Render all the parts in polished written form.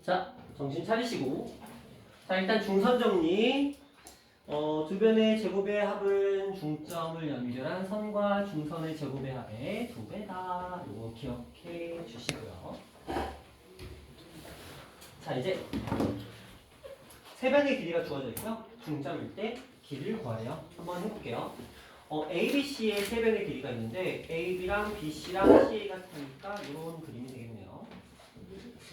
자, 정신 차리시고. 자, 일단 중선 정리. 두 변의 제곱의 합은 중점을 연결한 선과 중선의 제곱의 합의 2배다. 요거 기억해 주시고요. 자, 이제 세 변의 길이가 주어져 있고요. 중점일 때 길이를 구하래요. 한번 해볼게요. A, B, C의 세 변의 길이가 있는데 A, B랑 B, C랑 C, A가 같으니까 이런 그림이 되겠네요.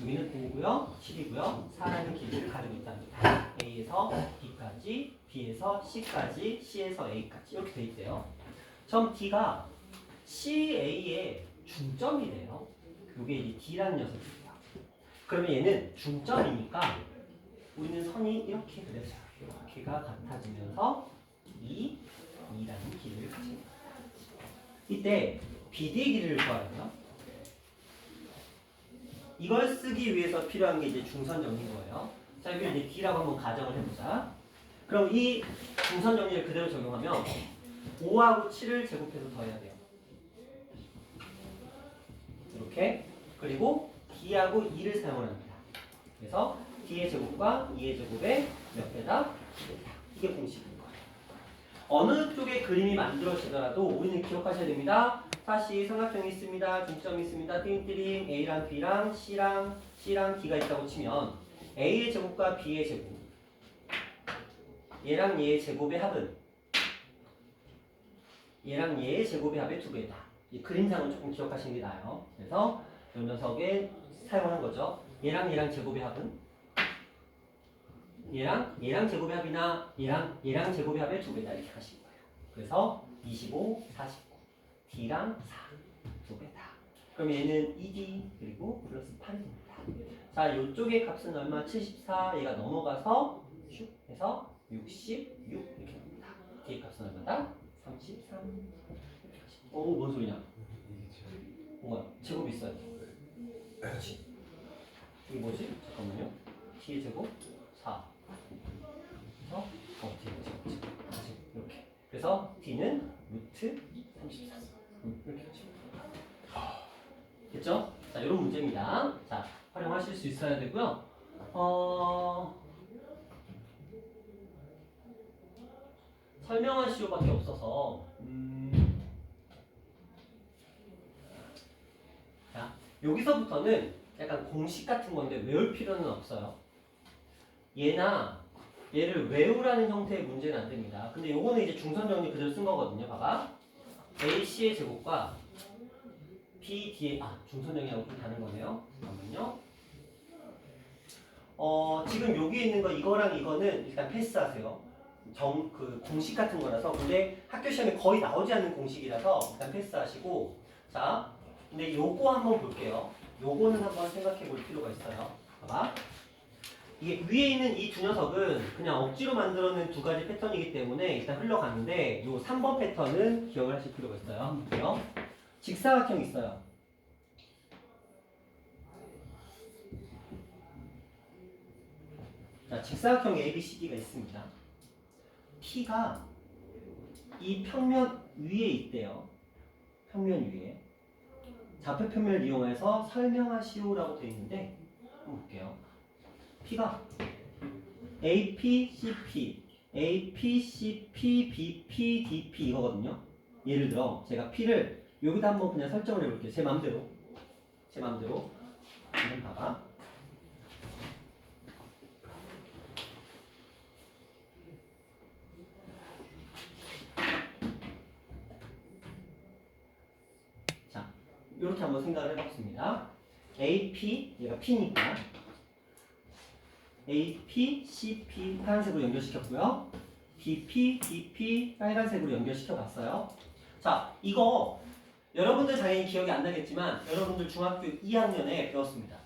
여기는 5고요, 7이고요. 4라는 길이를 가지고 있답니다. A에서 B까지, B에서 C까지, C에서 A까지 이렇게 돼 있대요. 점 D가 CA의 중점이래요. 이게 이제 D라는 녀석입니다. 그러면 얘는 중점이니까 우리는 선이 이렇게 그려져요. 이렇게가 같아지면서 2라는 길이를 가집니다. 이때 BD의 길이를 구하려면 이걸 쓰기 위해서 필요한 게 이제 중선 정리인 거예요. 자, 이걸 이제 D라고 한번 가정을 해보자. 그럼 이 중선 정리를 그대로 적용하면 5하고 7을 제곱해서 더해야 돼요. 이렇게. 그리고 D하고 2를 사용을 합니다. 그래서 D의 제곱과 2의 제곱의 몇 배다? 2배다. 이게 공식인 거예요. 어느 쪽에 그림이 만들어지더라도 우리는 기억하셔야 됩니다. 다시 삼각형이 있습니다. 중점이 있습니다. 띠링띠링 A랑 B랑 C랑 D가 있다고 치면 A의 제곱과 B의 제곱 얘랑 얘의 제곱의 합은 얘랑 얘의 제곱의 합의 2배다. 이 그림상은 조금 기억하시는 게 나아요. 그래서 이 녀석에 사용하는 거죠. 얘랑 제곱의 합은 얘랑 제곱의 합이나 얘랑 제곱의 합의 2배다 이렇게 하시는 거예요. 그래서 25, 49 D랑 4 2배다. 그럼 얘는 2D 그리고 플러스 8입니다. 자, 이쪽의 값은 얼마? 74. 얘가 넘어가서 슉 해서 66 이렇게 나옵니다. D의 값은 얼마다? 33. 뭔 소리냐? 뭐야? 제곱이 있어요. 그렇지. 이게 뭐지? 잠깐만요. D의 제곱 4. 그래서 D의 제곱 이렇게. 그래서 D는 루트 34. 이렇게 하시면 됐죠? 자, 이런 문제입니다. 자, 활용하실 수 있어야 되고요. 설명할 시효밖에 없어서 자, 여기서부터는 약간 공식 같은 건데 외울 필요는 없어요. 얘를 외우라는 형태의 문제는 안 됩니다. 근데 요거는 이제 중선 정리 그대로 쓴 거거든요. 봐봐. AC의 제곱과 BD의 중선 정리하고 좀 다른 거네요. 잠깐만요. 지금 여기 있는 거 이거랑 이거는 일단 패스하세요. 그 공식 같은 거라서. 근데 학교 시험에 거의 나오지 않는 공식이라서 일단 패스하시고. 자, 근데 요거 한번 볼게요. 요거는 한번 생각해 볼 필요가 있어요. 봐봐. 이게 위에 있는 이 두 녀석은 그냥 억지로 만들어낸 두 가지 패턴이기 때문에 일단 흘러가는데 요 3번 패턴은 기억을 하실 필요가 있어요. 볼게요. 직사각형이 있어요. 자, 직사각형 ABCD가 있습니다. P가 이 평면 위에 있대요. 평면 위에. 좌표 평면을 이용해서 설명하시오라고 되어 있는데 한번 볼게요. P가 AP, CP, AP, CP, BP, DP 이거거든요. 예를 들어 제가 P를 여기다 한번 그냥 설정을 해볼게요. 제 맘대로. 한번 봐봐. 자, 이렇게 한번 생각을 해봤습니다. AP, 얘가 P니까 AP, CP 파란색으로 연결시켰고요. BP, DP 빨간색으로 연결시켜봤어요. 자, 이거 여러분들 당연히 기억이 안 나겠지만 여러분들 중학교 2학년에 배웠습니다.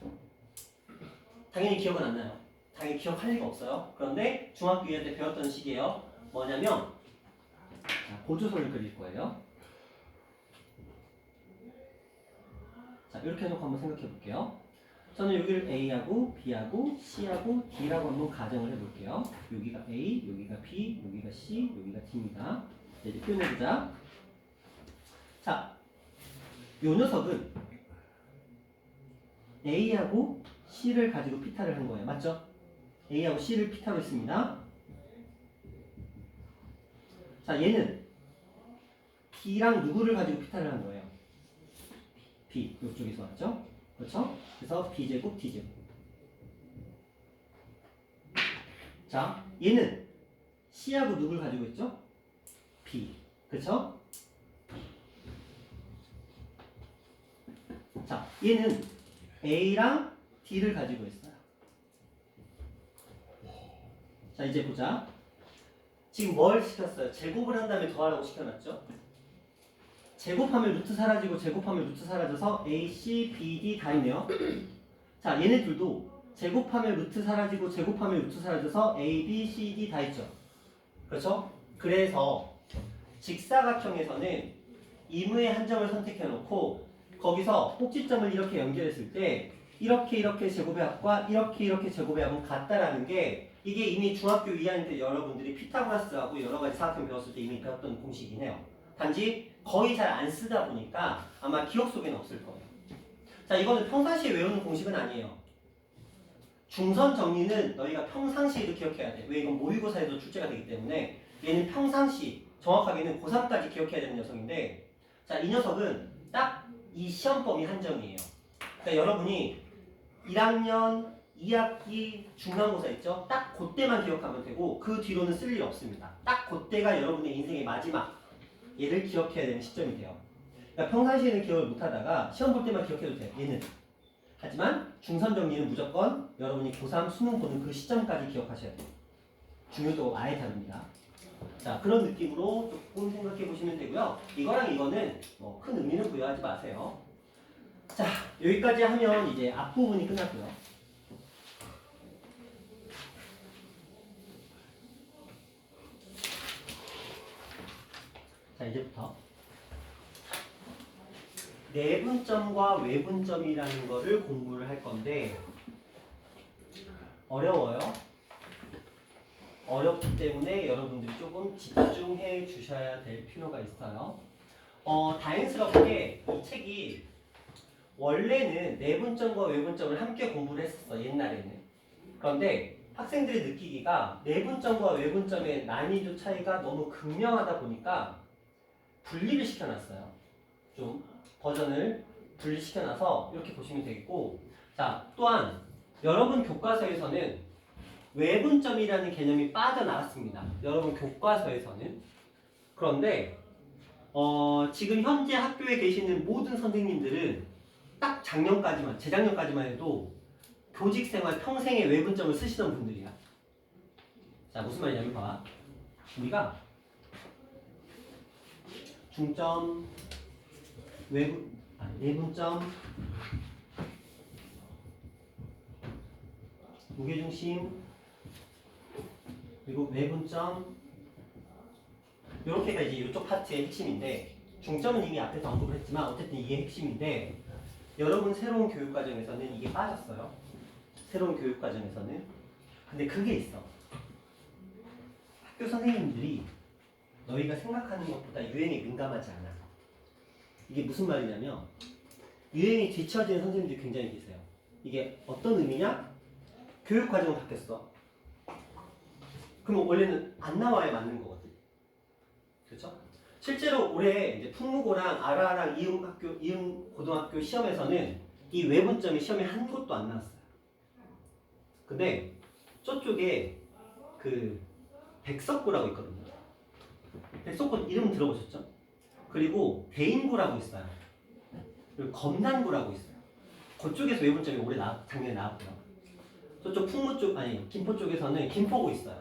당연히 기억은 안 나요. 당연히 기억할 리가 없어요. 그런데 중학교 2학년 때 배웠던 식이에요. 뭐냐면 보조선을 그릴 거예요. 자, 이렇게 해놓고 한번 생각해 볼게요. 저는 여기를 A하고 B하고 C하고 D라고 한번 가정을 해볼게요. 여기가 A, 여기가 B, 여기가 C, 여기가 D입니다. 이제 표현해보자. 자, 요 녀석은 A하고 C를 가지고 피타를 한 거예요. 맞죠? A하고 C를 피타로 했습니다. 자, 얘는 B랑 누구를 가지고 피타를 한 거예요? B. 이쪽에서 왔죠? 그렇죠? 그래서 B제곱, D제곱. 자, 얘는 C하고 누구를 가지고 있죠? B. 그렇죠? 자, 얘는 A랑 D를 가지고 있어요. 자, 이제 보자. 지금 뭘 시켰어요? 제곱을 한 다음에 더하라고 시켜놨죠? 제곱하면 루트 사라지고 제곱하면 루트 사라져서 A, C, B, D 다 있네요. 자, 얘네들도 제곱하면 루트 사라지고 제곱하면 루트 사라져서 A, B, C, D 다 있죠. 그렇죠? 그래서 직사각형에서는 임의의 한 점을 선택해 놓고 거기서 꼭지점을 이렇게 연결했을 때 이렇게 제곱의 합과 이렇게 제곱의 합은 같다라는 게 이게 이미 중학교 2학년 때 여러분들이 피타고라스하고 여러 가지 사각형 배웠을 때 이미 배웠던 공식이네요. 단지 거의 잘 안 쓰다 보니까 아마 기억 속에는 없을 거예요. 자, 이거는 평상시에 외우는 공식은 아니에요. 중선 정리는 너희가 평상시에도 기억해야 돼. 왜? 이건 모의고사에도 출제가 되기 때문에 얘는 평상시, 정확하게는 고3까지 기억해야 되는 녀석인데, 자, 이 녀석은 딱 이 시험 범위 한정이에요. 그러니까 여러분이 1학년 2학기 중간고사 있죠? 딱 그때만 기억하면 되고 그 뒤로는 쓸 일 없습니다. 딱 그때가 여러분의 인생의 마지막 얘를 기억해야 되는 시점이 돼요. 그러니까 평상시에는 기억을 못하다가 시험 볼 때만 기억해도 돼요. 얘는. 하지만 중선 정리는 무조건 여러분이 고3 수능 보는 그 시점까지 기억하셔야 돼요. 중요도가 아예 다릅니다. 자, 그런 느낌으로 조금 생각해 보시면 되고요. 이거랑 이거는 뭐 큰 의미는 부여하지 마세요. 자, 여기까지 하면 이제 앞부분이 끝났고요. 자, 이제부터 내분점과 외분점이라는 거를 공부를 할 건데 어려워요. 어렵기 때문에 여러분들이 조금 집중해 주셔야 될 필요가 있어요. 다행스럽게 이 책이 원래는 내분점과 외분점을 함께 공부를 했었어, 옛날에는. 그런데 학생들이 느끼기가 내분점과 외분점의 난이도 차이가 너무 극명하다 보니까 분리를 시켜놨어요. 좀 버전을 분리시켜놔서 이렇게 보시면 되겠고, 자, 또한 여러분 교과서에서는 외분점이라는 개념이 빠져나갔습니다. 여러분 교과서에서는. 그런데 지금 현재 학교에 계시는 모든 선생님들은 딱 작년까지만, 재작년까지만 해도 교직생활 평생의 외분점을 쓰시던 분들이야. 자, 무슨 말이냐면 봐봐. 우리가 중점, 내분점, 무게중심, 그리고 외분점, 이렇게가 이제 이쪽 파트의 핵심인데, 중점은 이미 앞에서 언급을 했지만 어쨌든 이게 핵심인데, 여러분 새로운 교육과정에서는 이게 빠졌어요. 새로운 교육과정에서는. 근데 그게 있어. 학교 선생님들이 너희가 생각하는 것보다 유행에 민감하지 않아. 이게 무슨 말이냐면 유행이 뒤처지는 선생님들이 굉장히 계세요. 이게 어떤 의미냐? 교육과정은 바뀌었어. 그러면 원래는 안 나와야 맞는 거거든. 그렇죠? 실제로 올해 이제 풍무고랑 아라랑 이응 고등학교 시험에서는 이 외분점이 시험에 한 곳도 안 나왔어요. 근데 저쪽에 그 백석고라고 있거든요. 백석고 이름 들어보셨죠? 그리고 대인고라고 있어요. 그리고 검단고라고 있어요. 그쪽에서 외분점이 작년에 나왔고요. 저쪽 풍무 쪽, 아니 김포 쪽에서는 김포고 있어요.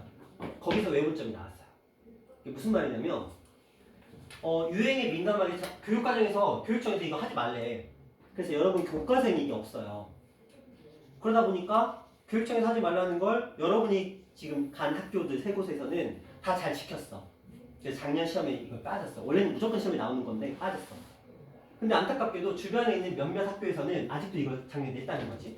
거기서 외분점이 나왔어요. 이게 무슨 말이냐면 유행에 민감하게 교육과정에서 교육청에서 이거 하지 말래. 그래서 여러분 교과서에는 이게 없어요. 그러다 보니까 교육청에서 하지 말라는 걸 여러분이 지금 간 학교들 세 곳에서는 다 잘 지켰어. 그래서 작년 시험에 이걸 빠졌어. 원래는 무조건 시험에 나오는 건데 빠졌어. 근데 안타깝게도 주변에 있는 몇몇 학교에서는 아직도 이걸 작년에 냈다는 거지.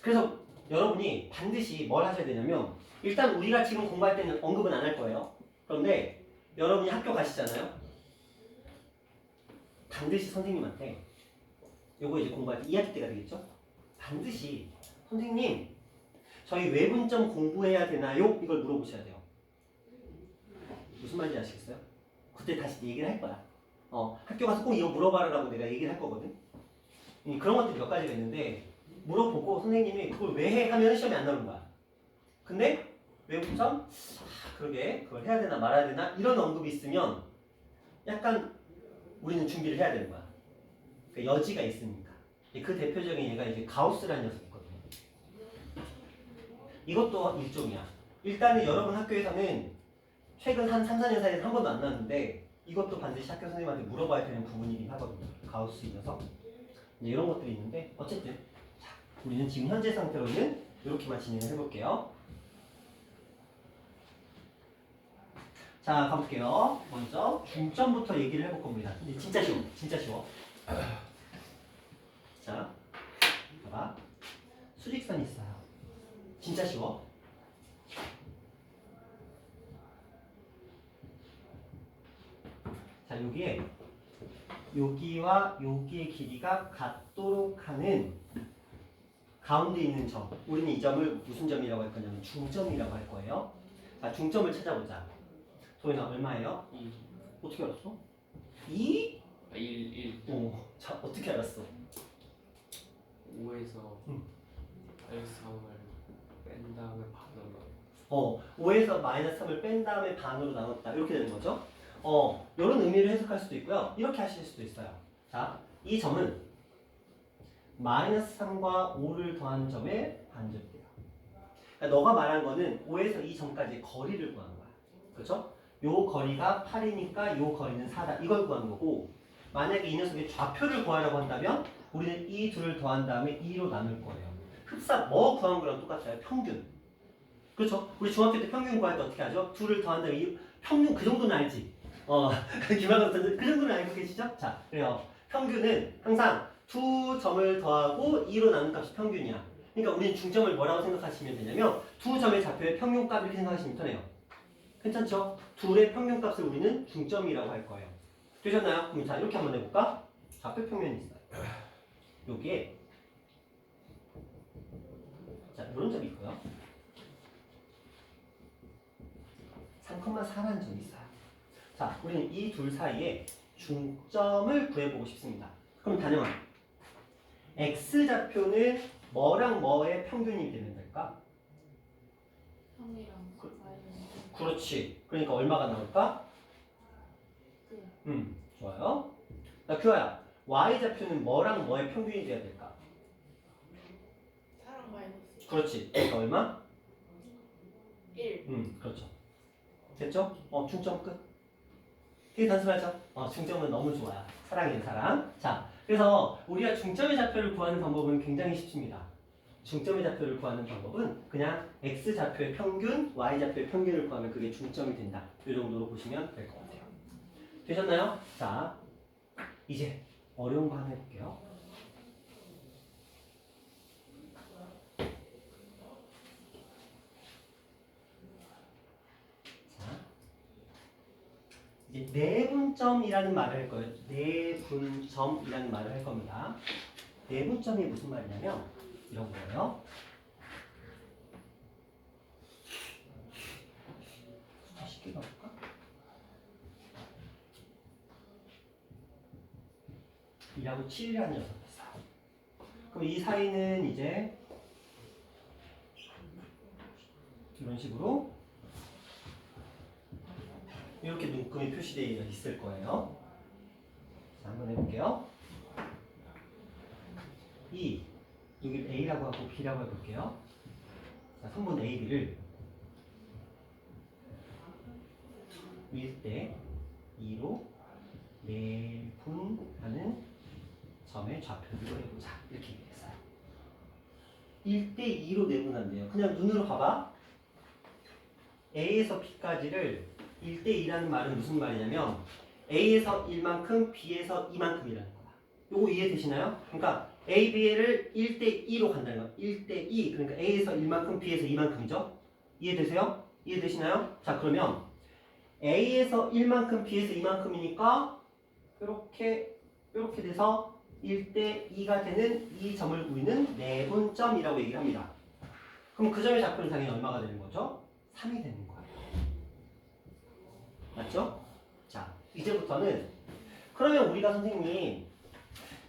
그래서 여러분이 반드시 뭘 하셔야 되냐면 일단 우리가 지금 공부할 때는 언급은 안 할 거예요. 그런데 여러분이 학교 가시잖아요. 반드시 선생님한테 요거 이제 공부할 때 2학기 때가 되겠죠? 반드시 선생님 저희 왜 분점 공부해야 되나요? 이걸 물어보셔야 돼요. 무슨 말인지 아시겠어요? 그때 다시 얘기를 할 거야. 학교 가서 꼭 이거 물어봐라라고 내가 얘기를 할 거거든. 그런 것들이 몇 가지가 있는데 물어보고 선생님이 그걸 왜 해? 하면 시험에 안 나오는 거야. 근데 왜 분점? 그러게 그걸 해야 되나 말아야 되나? 이런 언급이 있으면 약간 우리는 준비를 해야 되는 거야. 그러니까 여지가 있으니까. 그 대표적인 얘가 이제 가우스라는 녀석이거든요. 이것도 일종이야. 일단은 여러분 학교에서는 최근 한 3, 4년 사이에 한 번도 안 나왔는데 이것도 반드시 학교 선생님한테 물어봐야 되는 부분이긴 하거든요. 가우스 이 녀석. 이런 것들이 있는데 어쨌든 자, 우리는 지금 현재 상태로는 이렇게만 진행을 해볼게요. 자, 가볼게요. 먼저 중점부터 얘기를 해볼 겁니다. 근데 진짜 쉬워. 진짜 쉬워. 자, 봐봐. 수직선이 있어요. 진짜 쉬워. 자, 여기와 여기의 길이가 같도록 하는 가운데 있는 점. 우리는 이 점을 무슨 점이라고 할 거냐면 중점이라고 할 거예요. 자, 중점을 찾아보자. 소연아, 얼마예요? 2. 어떻게 알았어? 2? 1. 자, 어떻게 알았어? 5에서 응. 3을 뺀 다음에 반으로 5에서 마이너스 3을 뺀 다음에 반으로 나눴다. 이렇게 되는 거죠. 이런 의미를 해석할 수도 있고요. 이렇게 하실 수도 있어요. 자, 이 점은 마이너스 3과 5를 더한 점의 반절이에요. 그러니까 너가 말한 거는 5에서 이 점까지 거리를 구하는 거야. 그렇죠? 요 거리가 8이니까 요 거리는 4다. 이걸 구하는 거고 만약에 이 녀석의 좌표를 구하라고 한다면 우리는 이 둘을 더한 다음에 2로 나눌 거예요. 흡사 뭐 구한 거랑 똑같아요. 평균. 그렇죠? 우리 중학교 때 평균 구할 때 어떻게 하죠? 둘을 더한 다음에 평균 그 정도는 알지? 김학원 선생님 그 정도는 알고 계시죠? 자, 그래요. 평균은 항상 두 점을 더하고 2로 나눈 값이 평균이야. 그러니까 우리는 중점을 뭐라고 생각하시면 되냐면 두 점의 좌표의 평균값 이렇게 생각하시면 편해요. 괜찮죠? 둘의 평균값을 우리는 중점이라고 할 거예요. 되셨나요? 그럼 자, 이렇게 한번 해볼까? 좌표 평면이 있어요. 여기에 자, 이런 점이 있고요. 3,4라는 점이 있어요. 자, 우리는 이 둘 사이에 중점을 구해보고 싶습니다. 그럼 단영아, x좌표는 뭐랑 뭐의 평균이 되면 될까? 3이랑 4이랑 그렇지. 그러니까 얼마가 나올까? 끝. 좋아요. 나 규아야, y좌표는 뭐랑 뭐의 평균이 돼야 될까? 4랑 마이너스 그렇지. 그러니까 얼마? 1. 그렇죠. 됐죠? 중점 끝. 되게 단순하죠? 중점은 너무 좋아요. 사랑이에요, 사랑. 자, 그래서 우리가 중점의 좌표를 구하는 방법은 굉장히 쉽습니다. 중점의 좌표를 구하는 방법은 그냥 x좌표의 평균, y좌표의 평균을 구하면 그게 중점이 된다. 이 정도로 보시면 될 것 같아요. 되셨나요? 자, 이제 어려운 거 하나 해볼게요. 이제 내분점이라는 말을 할 거예요. 내분점이라는 말을 할 겁니다. 내분점이 무슨 말이냐면 이런 거예요. 숫자 쉽게 가볼까? 이라고 7이라는 녀석이 있어요. 그럼 이 사이는 이제 이런 식으로 이렇게 눈금이 표시되어 있을 거예요. 자, 한번 해볼게요. 여기 A라고 하고 B라고 해볼게요. 자, 선분 A, B를 위일 때 2로 내분하는 점의 좌표를 해보자. 이렇게 얘기했어요. 1대 2로 내분한대요. 그냥 눈으로 봐봐. A에서 B까지를 1대 2라는 말은 무슨 말이냐면 A에서 1만큼 B에서 2만큼이라는 거야. 요거 이해되시나요? 그러니까 A, B를 1대 2로 간다는 거야. 1대 2. 그러니까 A에서 1만큼 B에서 2만큼이죠. 이해되세요? 이해되시나요? 자, 그러면 A에서 1만큼 B에서 2만큼이니까 이렇게 돼서 1대 2가 되는 이 점을 우리는 내분점이라고 얘기를 합니다. 그럼 그 점의 좌표는 당연히 얼마가 되는 거죠? 3이 되는 거예요. 맞죠? 자, 이제부터는 그러면 우리가 선생님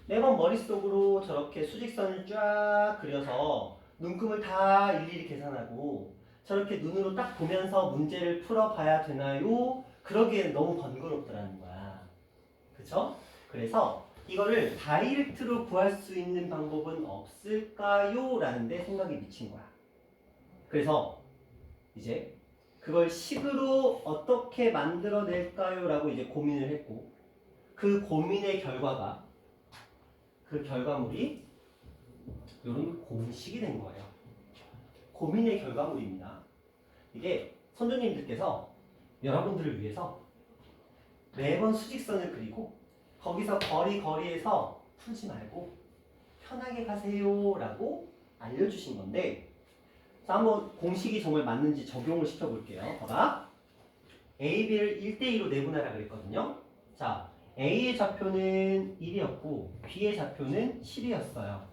매번 머릿속으로 저렇게 수직선을 쫙 그려서 눈금을 다 일일이 계산하고 저렇게 눈으로 딱 보면서 문제를 풀어봐야 되나요? 그러기엔 너무 번거롭더라는 거야. 그쵸? 그래서 이거를 다이렉트로 구할 수 있는 방법은 없을까요? 라는 데 생각이 미친 거야. 그래서 이제 그걸 식으로 어떻게 만들어낼까요? 라고 이제 고민을 했고 그 고민의 결과가 그 결과물이 이런 공식이 된 거예요. 고민의 결과물입니다. 이게 선생님들께서 여러분들을 위해서 매번 수직선을 그리고 거기서 거리에서 풀지 말고 편하게 가세요 라고 알려주신 건데 자, 한번 공식이 정말 맞는지 적용을 시켜볼게요. 봐봐. A, B를 1대2로 내분하라 그랬거든요. 자, A의 좌표는 1이었고 B의 좌표는 10이었어요.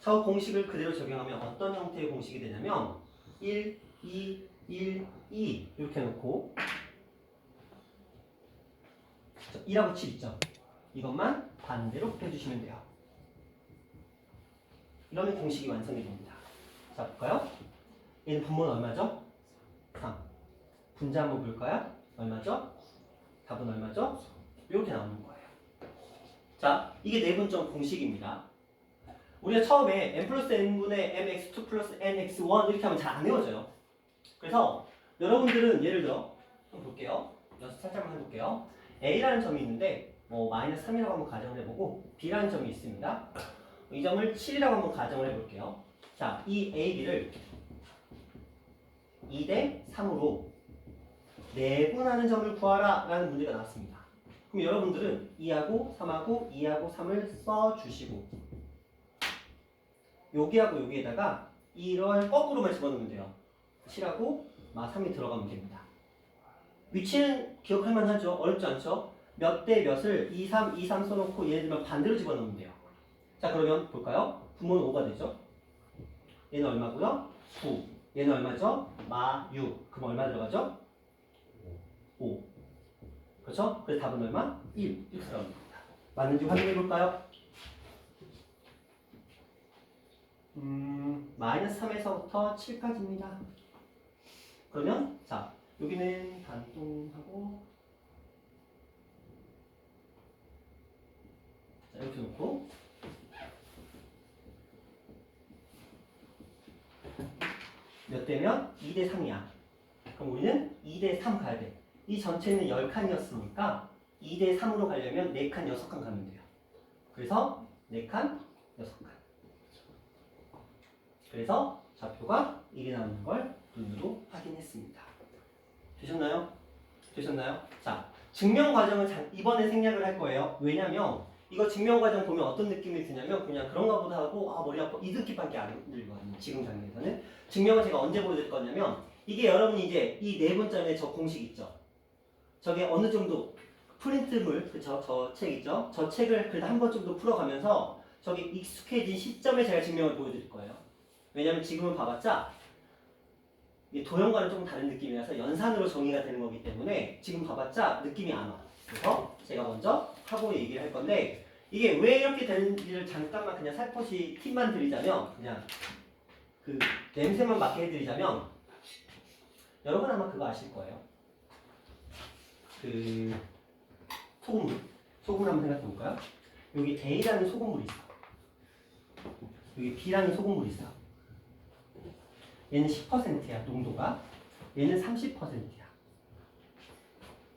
저 공식을 그대로 적용하면 어떤 형태의 공식이 되냐면 1, 2, 1, 2 이렇게 놓고 1하고 7 있죠? 이것만 반대로 펴주시면 돼요. 이러면 공식이 완성이 됩니다. 자, 볼까요? 얘는 분모는 얼마죠? 3. 분자 한번 볼까요? 얼마죠? 답은 얼마죠? 이렇게 나오는 거예요. 자, 이게 내분점 공식입니다. 우리가 처음에 n 플러스 n분의 mx2 플러스 nx1 이렇게 하면 잘 안 외워져요. 그래서 여러분들은 예를 들어 한번 볼게요. 연습 살짝만 해볼게요. A라는 점이 있는데 마이너스 3이라고 한번 가정을 해보고 B라는 점이 있습니다. 이 점을 7이라고 한번 가정을 해볼게요. 자, 이 A, B를 2대 3으로 내분하는 점을 구하라 라는 문제가 나왔습니다. 그럼 여러분들은 2하고 3하고 2하고 3을 써주시고 여기하고 여기에다가 이런 거꾸로만 집어넣으면 돼요. 7하고 3이 들어가면 됩니다. 위치는 기억할 만하죠? 어렵지 않죠? 몇 대 몇을 2, 3, 2, 3 써놓고 얘네들만 반대로 집어넣으면 돼요. 자, 그러면 볼까요? 분모는 5가 되죠? 얘는 얼마고요? 9. 얘는 얼마죠? 6. 그럼 얼마 들어가죠? 5. 그렇죠? 그래서 답은 얼마? 1. 이렇게 들어갑니다. 맞는지 확인해 볼까요? 마이너스 3에서부터 7까지입니다. 그러면 자, 여기는 반동하고 자, 이렇게 놓고 몇 대면? 2대 3이야. 그럼 우리는 2대 3 가야 돼. 이 전체는 10칸이었으니까 2대 3으로 가려면 4칸, 6칸 가면 돼요. 그래서 4칸, 6칸. 그래서 좌표가 1이 나오는 걸 눈으로 확인했습니다. 되셨나요? 되셨나요? 자, 증명 과정은 이번에 생략을 할 거예요. 왜냐면 이거 증명 과정 보면 어떤 느낌이 드냐면 그냥 그런가 보다 하고 머리 아파 이 느낌밖에 안 들거든요. 지금 장면에서는 증명을 제가 언제 보여드릴 거냐면 이게 여러분이 이제 이 내분점의 저 공식 있죠. 저게 어느 정도 프린트물 그쵸? 저 책 있죠? 저 책을 그래도 한 번 정도 풀어가면서 저게 익숙해진 시점에 제가 증명을 보여드릴 거예요. 왜냐면 지금은 봐봤자 도형과는 조금 다른 느낌이라서 연산으로 정의가 되는 거기 때문에 지금 봐봤자 느낌이 안 와. 그래서 제가 먼저 하고 얘기를 할 건데 이게 왜 이렇게 되는지를 잠깐만 그냥 살포시 팁만 드리자면 그냥 그 냄새만 맡게 해드리자면 여러분 아마 그거 아실 거예요. 그 소금물 한번 생각해 볼까요? 여기 A라는 소금물이 있어. 여기 B라는 소금물이 있어. 얘는 10%야 농도가. 얘는 30%야.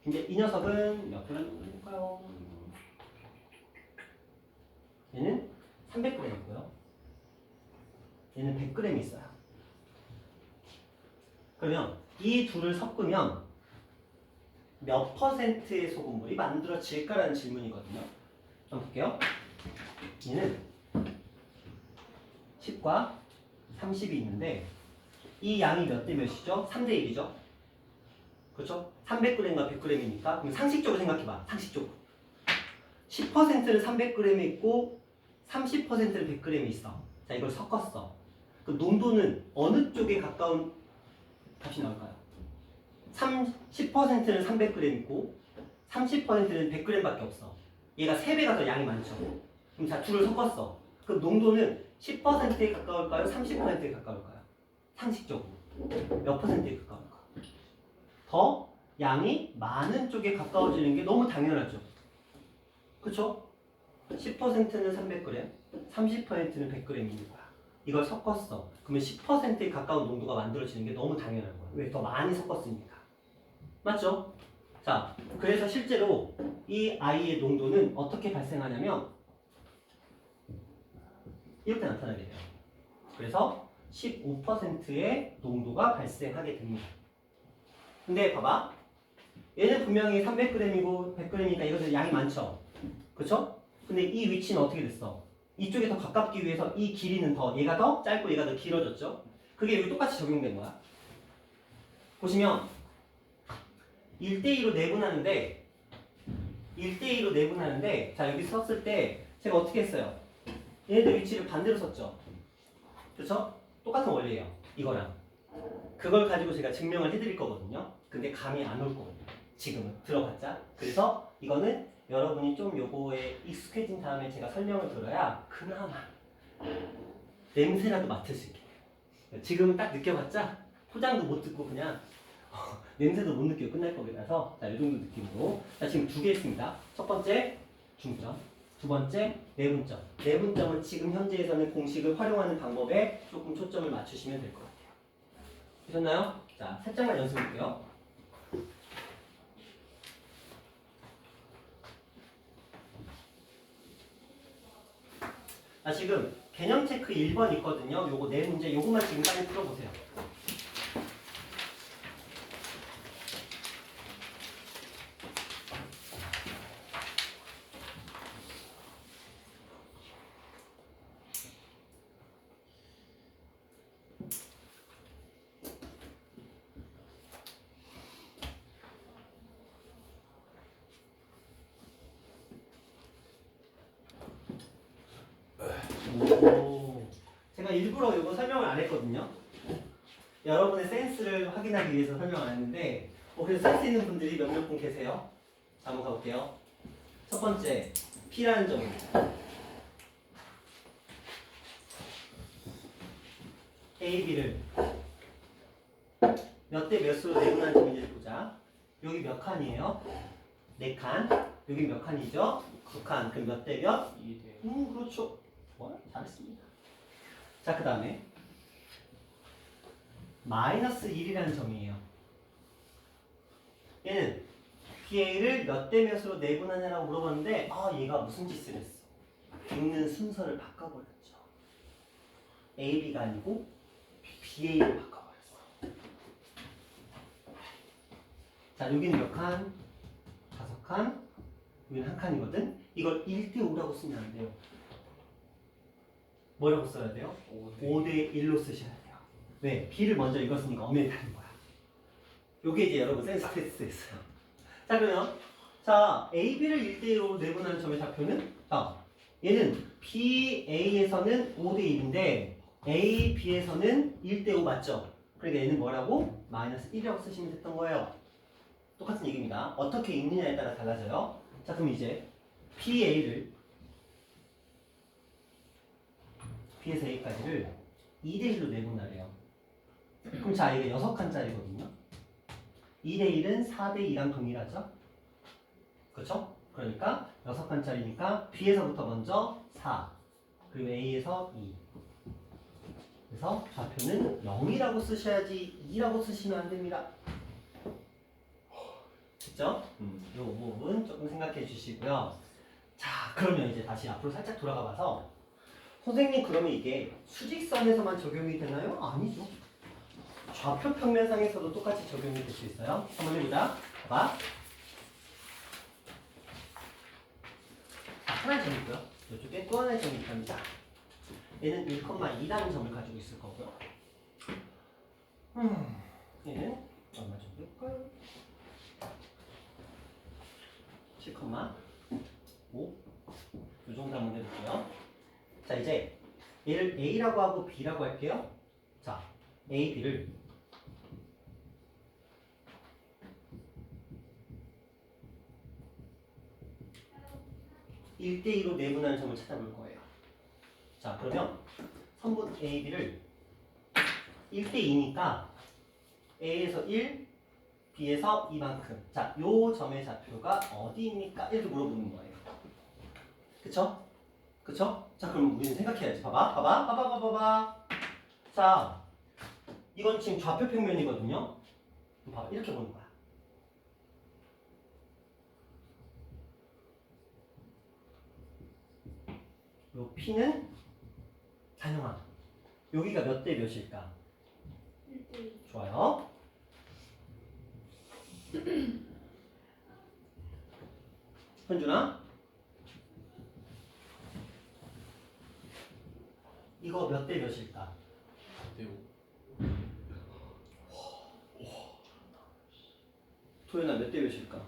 근데 이 녀석은 몇 g을 넣을까요? 얘는 300g이고요. 얘는 100g 있어요. 그러면 이 둘을 섞으면 몇 퍼센트의 소금물이 만들어질까라는 질문이거든요. 한번 볼게요. 얘는 10과 30이 있는데 이 양이 몇 대 몇이죠? 3대 1이죠? 그렇죠? 300g과 100g이니까 그럼 상식적으로 생각해봐. 상식적으로. 10%는 300g에 있고 30%는 100g에 있어. 자, 이걸 섞었어. 그 농도는 어느 쪽에 가까운 값이 나올까요? 10%는 300g 있고 30%는 100g밖에 없어. 얘가 3배가 더 양이 많죠. 그럼 자, 둘을 섞었어. 그럼 농도는 10%에 가까울까요? 30%에 가까울까요? 상식적으로 몇 %에 가까울까? 더 양이 많은 쪽에 가까워지는 게 너무 당연하죠. 그쵸? 10%는 300g, 30%는 100g인 거야. 이걸 섞었어. 그러면 10%에 가까운 농도가 만들어지는 게 너무 당연한 거야. 왜? 더 많이 섞었으니까. 맞죠? 자, 그래서 실제로 이 아이의 농도는 어떻게 발생하냐면 이렇게 나타나게 돼요. 그래서 15%의 농도가 발생하게 됩니다. 근데 봐봐. 얘는 분명히 300g이고 100g이니까 이것은 양이 많죠? 그쵸? 근데 이 위치는 어떻게 됐어? 이쪽에 더 가깝기 위해서 이 길이는 더, 얘가 더 짧고 얘가 더 길어졌죠? 그게 여기 똑같이 적용된 거야. 보시면 1대2로 내분하는데 자, 여기 썼을 때 제가 어떻게 했어요? 얘네들 위치를 반대로 썼죠? 그쵸? 똑같은 원리예요. 이거랑. 그걸 가지고 제가 증명을 해드릴 거거든요. 근데 감이 안 올 거거든요. 지금은 들어봤자. 그래서 이거는 여러분이 좀 요거에 익숙해진 다음에 제가 설명을 들어야 그나마 냄새라도 맡을 수 있게 돼요. 지금은 딱 느껴봤자 포장도 못 듣고 그냥 냄새도 못 느끼고 끝날 거라서 자, 이 정도 느낌으로. 자, 지금 2개 있습니다. 첫 번째 중점, 두 번째 내분점. 내분점은 지금 현재에서는 공식을 활용하는 방법에 조금 초점을 맞추시면 될 것 같아요. 되셨나요? 자, 살짝만 연습해볼게요. 자, 지금 개념 체크 1번 있거든요. 요거 네 문제, 요것만 지금 빨리 풀어보세요. 오, 제가 일부러 이거 설명을 안 했거든요. 여러분의 센스를 확인하기 위해서 설명 안 했는데 그래서 센스 있는 분들이 몇몇 분 계세요. 자, 한번 가볼게요. 첫 번째, P라는 점입니다. A, B를 몇 대 몇으로 내분하는 점인지 보자. 여기 몇 칸이에요? 4칸. 여기 몇 칸이죠? 9칸. 그럼 몇 대 몇? 2대. 그렇죠. 잘했습니다. 자, 그 다음에 마이너스 1이라는 점이에요. 얘는 BA를 몇 대 몇으로 내분하냐라고 물어봤는데 얘가 무슨 짓을 했어? 읽는 순서를 바꿔버렸죠. AB가 아니고 BA로 바꿔버렸어. 자, 여기는 몇 칸? 5칸. 여기는 1칸이거든. 이걸 1대 5라고 쓰면 안 돼요. 뭐라고 써야 돼요? 5대 1로 쓰셔야 돼요. 왜? B를 먼저 읽었으니까 엄연히 다른 거야. 요게 이제 여러분 센스 테스트였어요. 자, 그러면 자, AB를 1대1로 내분하는 점의 좌표는 얘는 BA에서는 5대 1인데 AB에서는 1대 5 맞죠? 그러니까 얘는 뭐라고? 마이너스 1이라고 쓰시면 됐던 거예요. 똑같은 얘기입니다. 어떻게 읽느냐에 따라 달라져요. 자, 그럼 이제 BA를 B에서 A까지를 2대1로 내분하래요. 그럼 자, 이게 6칸짜리거든요. 2대1은 4대2랑 동일하죠? 그렇죠? 그러니까 6칸짜리니까 B에서부터 먼저 4, 그리고 A에서 2. 그래서 좌표는 0이라고 쓰셔야지 2라고 쓰시면 안 됩니다. 됐죠? 이 부분 조금 생각해 주시고요. 자, 그러면 이제 다시 앞으로 살짝 돌아가 봐서 선생님, 그러면 이게 수직선에서만 적용이 되나요? 아니죠. 좌표 평면상에서도 똑같이 적용이 될 수 있어요. 한번 해보자. 봐봐. 하나의 점이 있고요. 이쪽에 또 하나의 점이 있답니다. 얘는 1,2라는 점을 가지고 있을 거고요. 얘는 얼마 정도일까요? 7,5 이 정도 한번 해볼게요. 자, 이제 얘를 A라고 하고 B라고 할게요. 자, A, B를 1대2로 내분하는 점을 찾아볼 거예요. 자, 그러면 선분 A, B를 1대2니까 A에서 1, B에서 이만큼. 자, 요 점의 좌표가 어디입니까? 이렇게 물어보는 거예요. 그쵸? 그쵸? 자, 그럼 우리는 생각해야지. 봐봐. 자, 이건 지금 좌표 평면이거든요. 그럼 봐봐, 이렇게 보는 거야. 요 P는 단영아. 여기가 몇 대 몇일까? 1대2. 좋아요. 현준아, 이거 몇 대 몇일까? 대우. 도현아 몇 대 몇일까?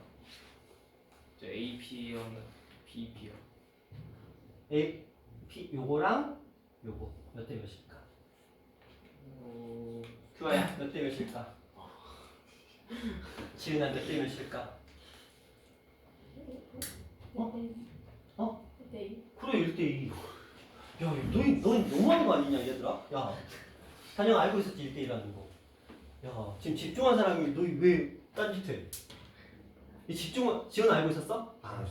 저 AP여는 BP요. A, P 요거랑 요거 몇 대 몇일까? 규아야 몇 대 몇일까? 지은아 몇 대 몇일까? 어? 1대2. 그래 1대2. 야, 너희 너무한 거 아니냐 얘들아? 야, 단영 알고 있었지 1대1라는 거. 야, 지금 집중한 사람이 너희 왜 딴짓해? 이 집중 지은 알고 있었어? 아,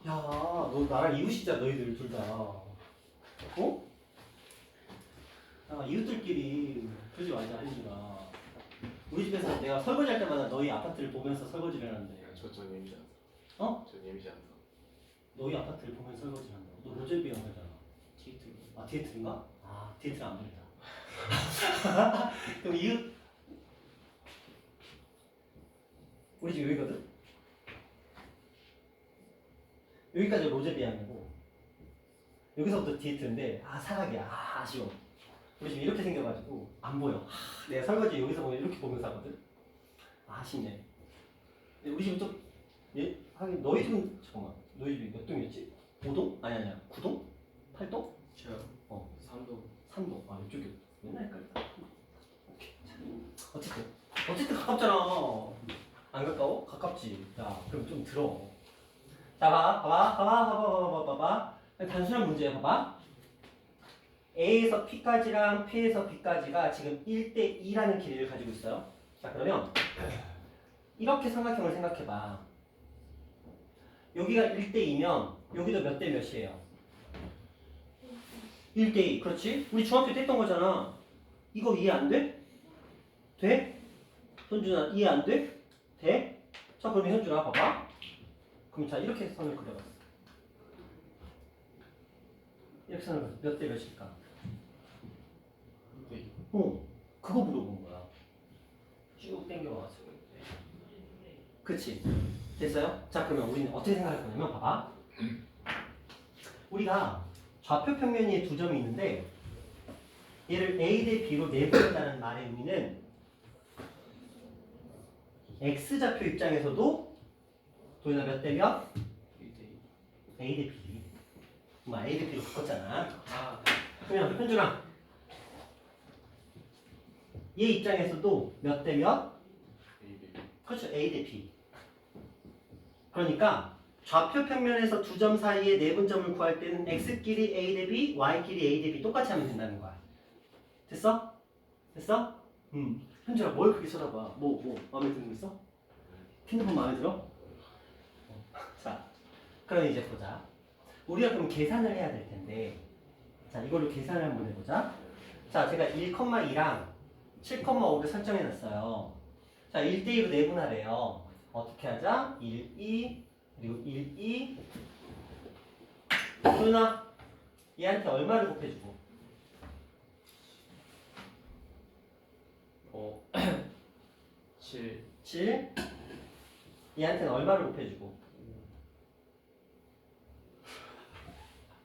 야, 너 나랑 이웃이자 너희들 둘 다. 어? 야, 이웃들끼리 그러지 말자 하니까. 우리 집에서 내가 설거지할 때마다 너희 아파트를 보면서 설거지를 하는데. 전 예미지 않다. 어? 전 예미지 않다. 너희 아파트를 보면서 설거지를 한다고. 너 로제비랑 살잖아. 티트. 아, 디에트인가? 아, 디에트는 안 보인다. 그럼 이웃 우리 집 여기거든? 여기까지 로제비앙이고 여기서부터 디에트인데 아 사각이야. 아 아쉬워. 우리 집 이렇게 생겨가지고 안 보여. 내가 설거지 여기서 보면 이렇게 보면서 하거든. 아, 아쉽네. 근데 우리 집은 좀 예? 하긴 너희 집은 잠깐만 너희 집이 몇 동이었지? 5동? 아니야 9동? 8동? 제가 어 3도. 3동. 아 이쪽이 맨날 헷갈린다. 오케이. 어쨌든 가깝잖아. 안 가까워? 가깝지. 야, 그럼 좀 들어. 자, 봐봐. 단순한 문제야, 봐봐. A에서 P까지랑 P에서 B까지가 지금 1대2라는 길이를 가지고 있어요. 자, 그러면 이렇게 삼각형을 생각해봐. 여기가 1대2면 여기도 몇 대 몇이에요? 1대2. 그렇지? 우리 중학교 때 했던 거잖아. 이거 이해 안 돼? 돼? 현준아, 이해 안 돼? 돼? 자, 그러면 현준아, 봐봐. 그럼 자, 이렇게 선을 그려봤어. 이렇게 선을 그렸어. 몇 대 몇일까? 네. 그거 물어본 거야. 쭉 당겨와서. 그치? 됐어요? 자, 그러면 우리는 어떻게 생각할 거냐면, 봐봐. 우리가 좌표 평면에 두 점이 있는데, 얘를 A 대 B로 내분한다는 말의 의미는 X좌표 입장에서도 도현아 몇 대 몇? 1대2. A 대 B. 뭐 A 대 B로 바꿨잖아. 아. 그러면 현준아, 얘 입장에서도 몇 대 몇? AB. 그렇죠. A 대 B. 그러니까 좌표 평면에서 두 점 사이의 내분점을 구할 때는 X끼리 A 대 B, Y끼리 A 대 B 똑같이 하면 된다는 거야. 됐어? 됐어? 현준아, 뭘 그렇게 쳐다봐? 뭐 마음에 드는 거 있어? 핸드폰 마음에 들어? 자, 그럼 이제 보자. 우리가 그럼 계산을 해야 될 텐데, 자, 이걸로 계산을 한번 해보자. 자, 제가 1,2랑 7,5를 설정해놨어요. 자, 1대2로 내분하래요. 어떻게 하자? 1, 2, 그리고 1, 2. 도윤아, 얘한테 얼마를 곱해주고? 7. 7. 얘한테는 얼마를 곱해주고?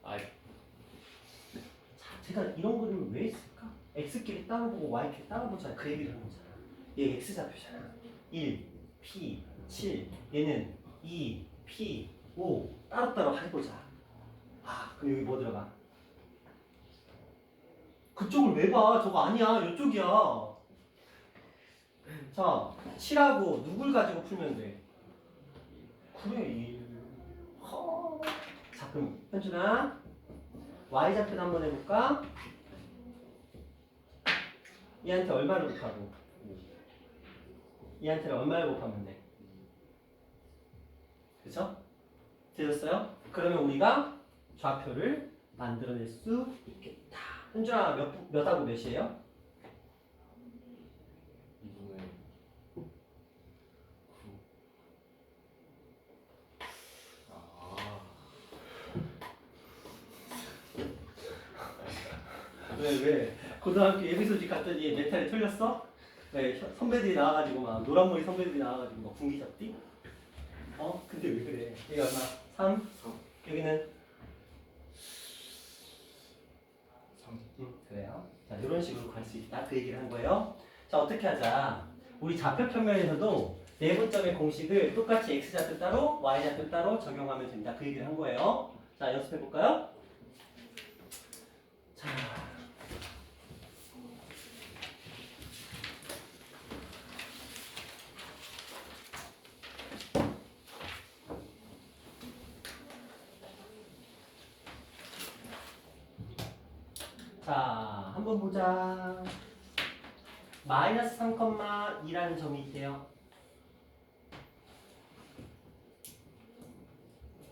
아. 자, 제가 이런 그림을 왜 했을까? X끼리 따로 보고 Y끼리 따로 보자 그 얘기를 하는 거잖아. 얘 X좌표잖아. 1, P, 7. 얘는 2, P, 5. 따로따로 해보자. 아, 그럼 여기 뭐 들어가? 그쪽을 왜 봐? 저거 아니야. 이쪽이야. 자, 7하고 누굴 가지고 풀면 돼? 그래, 1. 자, 그럼 현준아, y좌표도 한번 해볼까? 얘한테 얼마를 곱하고? 얘한테는 얼마를 곱하면 돼? 그쵸? 되셨어요? 그러면 우리가 좌표를 만들어낼 수 있겠다. 현준아, 몇하고 몇이에요? 2분의 9. 아. 왜? 고등학교 예비소식 갔더니 메탈이 틀렸어? 왜 선배들이 나와가지고 막 노란머리 선배들이 나와가지고 막 군기 잡디? 근데 왜 그래? 여기 얼마? 3? 여기는? 3. 그래요. 자, 이런 식으로 갈 수 있다. 그 얘기를 한 거예요. 자, 어떻게 하자? 우리 좌표 평면에서도 내분점의 공식을 똑같이 x좌표 따로, y좌표 따로 적용하면 된다. 그 얘기를 한 거예요. 자, 연습해 볼까요? 자. 자, 한번 보자. 마이너스 3,2라는 점이 있대요.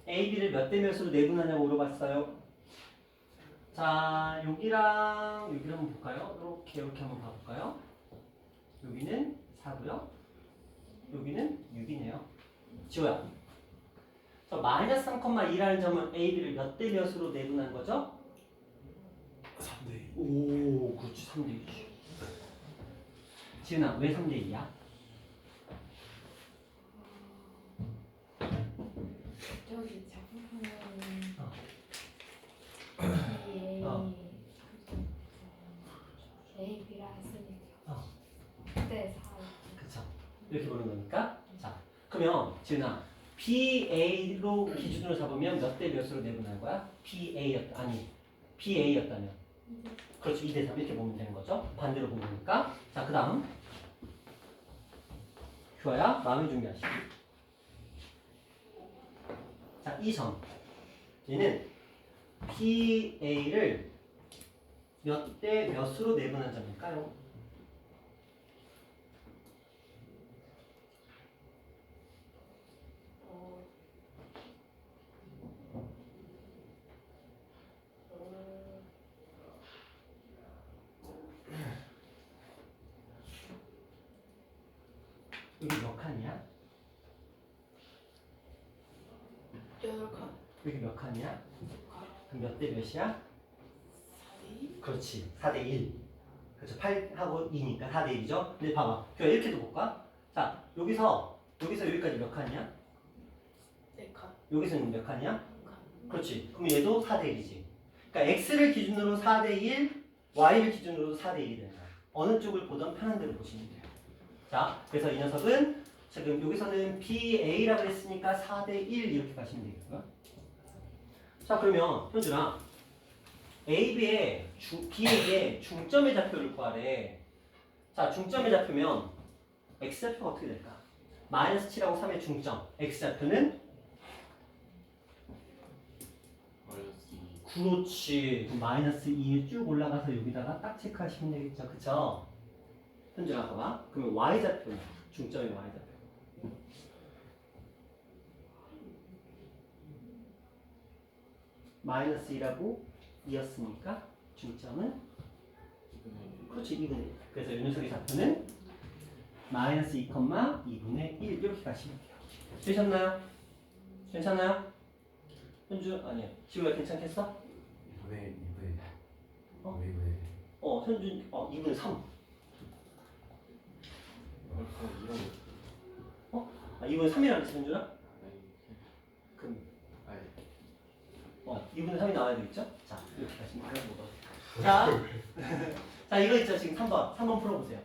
A, B를 몇 대 몇으로 내분하냐고 물어봤어요. 자, 여기랑 여기를 한번 볼까요? 이렇게 한번 봐볼까요? 여기는 4고요. 여기는 6이네요. 지호야. 자, 마이너스 3,2라는 점은 A, B를 몇 대 몇으로 내분한 거죠? 3대2. 오, 그렇지. 3대 2. 지은아, 왜 3대 2야? 저기 작품하는 어. A, B라 했으니까 어. 그때 4. 그쵸. 이렇게 보는 거니까. 자, 그러면 지은아, BA로 기준으로 잡으면 몇 대 몇으로 내분할 거야? BA였다면. 그렇죠. 2대 3 이렇게 보면 되는 거죠. 반대로 보는 거니까. 자, 그 다음. 규아야, 마음의 준비하시고. 자, 이 점. 얘는 PA를 몇 대 몇으로 내분한 점일까요? 여기 몇 칸이야? 8칸. 여기 몇 칸이야? 그럼 몇 대 몇이야? 그렇지. 4대 1. 그렇죠. 8하고 2니까 4대 1이죠. 근데 봐봐. 규아 이렇게도 볼까? 자, 여기서 여기까지 몇 칸이야? 4칸. 여기서는 몇 칸이야? 3칸. 그렇지. 그럼 얘도 4대 1이지. 그러니까 x를 기준으로 4대 1, y를 기준으로 4대 1이 되는 거야. 어느 쪽을 보던 편한 대로 보시면 돼요. 자, 그래서 이 녀석은 지금 여기서는 BA라고 했으니까 4대 1 이렇게 가시면 되겠고요. 자, 그러면 현준아, B의 중점의 좌표를 구하래. 자, 중점의 좌표면 x좌표가 어떻게 될까? 마이너스 7하고 3의 중점. x좌표는 마이너스 2. 그렇지. 그럼 마이너스 2에 쭉 올라가서 여기다가 딱 체크하시면 되겠죠. 그쵸? 현준아, 봐봐. 그러면 y좌표, 중점의 y좌표. 마이너스 2라고 2였으니까 중점은 2분의 1. 그렇지, 2분의 1. 그래서 이 녀석의 좌표는 마이너스 2,2분의 1 이렇게 가시면 돼요. 되셨나요? 괜찮나요? 현주, 아니요. 지우야 괜찮겠어? 2분의 어? 2분의 현주, 2분의 3. 이런 2분의 3이라고 했지, 현주야? 아니. 그럼, 아니. 2분의 3이 나와야 되겠죠? 자, 이렇게 가시면 돼요. 자, 자, 이거 있죠, 지금 3번. 3번 풀어보세요.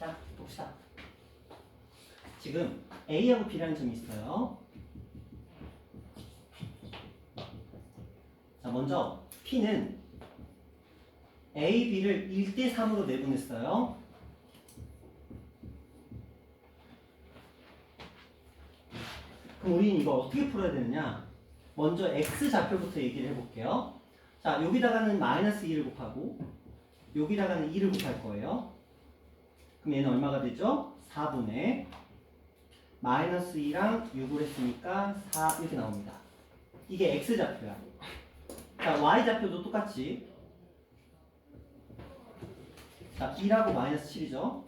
자, 봅시다. 지금 A하고 B라는 점이 있어요. 자, 먼저 P는 A, B를 1대3으로 내분했어요. 그럼 우리는 이거 어떻게 풀어야 되느냐? 먼저 X 좌표부터 얘기를 해볼게요. 자, 여기다가는 마이너스 2를 곱하고 여기다가는 2를 곱할 거예요. 그럼 얘는 얼마가 되죠? 4분의 마이너스 2랑 6을 했으니까 4 이렇게 나옵니다. 이게 X 좌표야. 자, Y 좌표도 똑같이. 자, 2라고 마이너스 7이죠.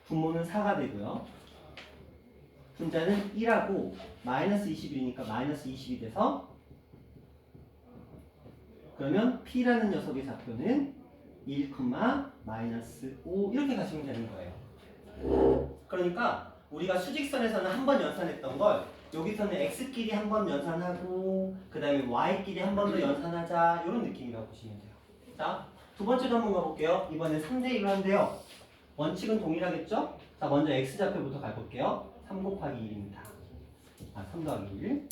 분모는 4가 되고요. 분자는 1하고 마이너스 21이니까 마이너스 20이 돼서 그러면 P라는 녀석의 좌표는 1, 마이너스 5 이렇게 가시면 되는 거예요. 그러니까 우리가 수직선에서는 한 번 연산했던 걸 여기서는 X끼리 한 번 연산하고 그 다음에 Y끼리 한 번 더 연산하자 이런 느낌이라고 보시면 돼요. 자, 두 번째도 한번 가볼게요. 이번엔 3대 1로 한대요. 원칙은 동일하겠죠? 자, 먼저 X좌표부터 가볼게요. 3 곱하기 1입니다. 아, 3 더하기 1.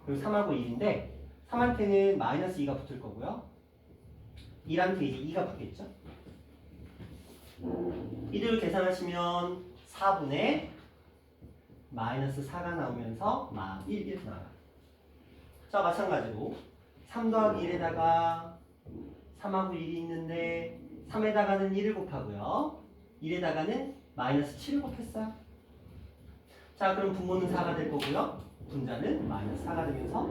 그리고 3하고 1인데 3한테는 마이너스 2가 붙을 거고요. 1한테 이제 2가 붙겠죠? 이대로 계산하시면 4분의 마이너스 4가 나오면서 1 이렇게 나와요. 자, 마찬가지로 3 더하기 1에다가 3하고 1이 있는데 3에다가는 1을 곱하고요. 1에다가는 마이너스 7을 곱했어요. 자, 그럼 분모는 4가 될 거고요. 분자는 마이너스 4가 되면서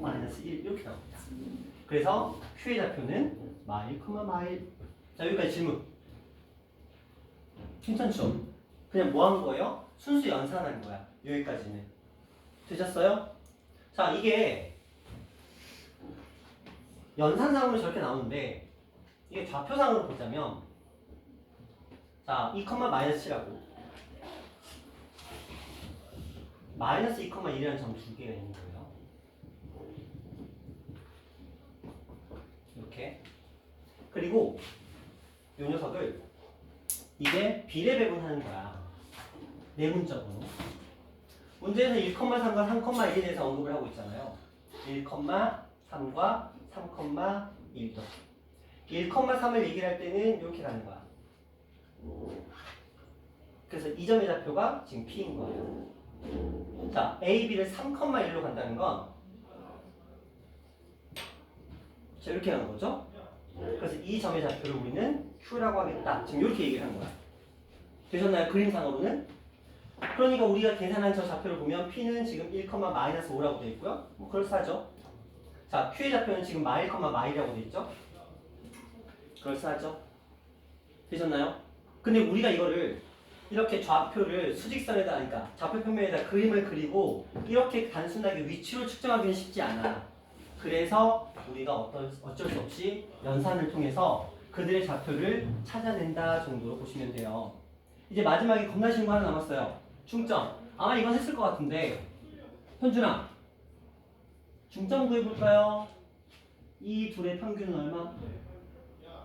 마이너스 1 이렇게 나옵니다. 그래서 Q의 좌표는 마1, 마1. 자, 여기까지 질문. 괜찮죠? 그냥 뭐 한 거예요? 순수 연산한 거야. 여기까지는. 되셨어요? 자, 이게 연산상으로 저렇게 나오는데 이게 좌표상으로 보자면 자, 2, 마이너스 7하고 마이너스 2, 1이라는 점 두 개가 있는 거예요. 이렇게. 그리고 이 녀석을 이게 비례 배분하는 거야. 내분적으로. 문제에서 1,3과 3,1에 대해서 언급을 하고 있잖아요. 1,3과 3,1도. 1,3을 얘기를 할 때는 이렇게 가는 거야. 그래서 이 점의 좌표가 지금 P인 거예요. 자, A, B를 3,1로 간다는 건 자, 이렇게 가는 거죠. 그래서 이 점의 좌표를 우리는 Q라고 하겠다. 지금 이렇게 얘기를 한 거야. 되셨나요? 그림상으로는? 그러니까 우리가 계산한 저 좌표를 보면 P는 지금 1, 마이너스 5라고 되어 있고요. 뭐 그럴싸하죠. 자, Q의 좌표는 지금 마1, 마1이라고 되어 있죠. 그럴싸하죠. 되셨나요? 근데 우리가 이거를 이렇게 좌표를 수직선에다, 그러니까 좌표 평면에다 그림을 그리고 이렇게 단순하게 위치로 측정하기는 쉽지 않아. 그래서 우리가 어쩔 수 없이 연산을 통해서 그들의 좌표를 찾아낸다 정도로 보시면 돼요. 이제 마지막에 겁나 쉬운 거 하나 남았어요. 중점. 아마 이건 했을 것 같은데 현준아, 중점 구해볼까요? 이 둘의 평균은 얼마?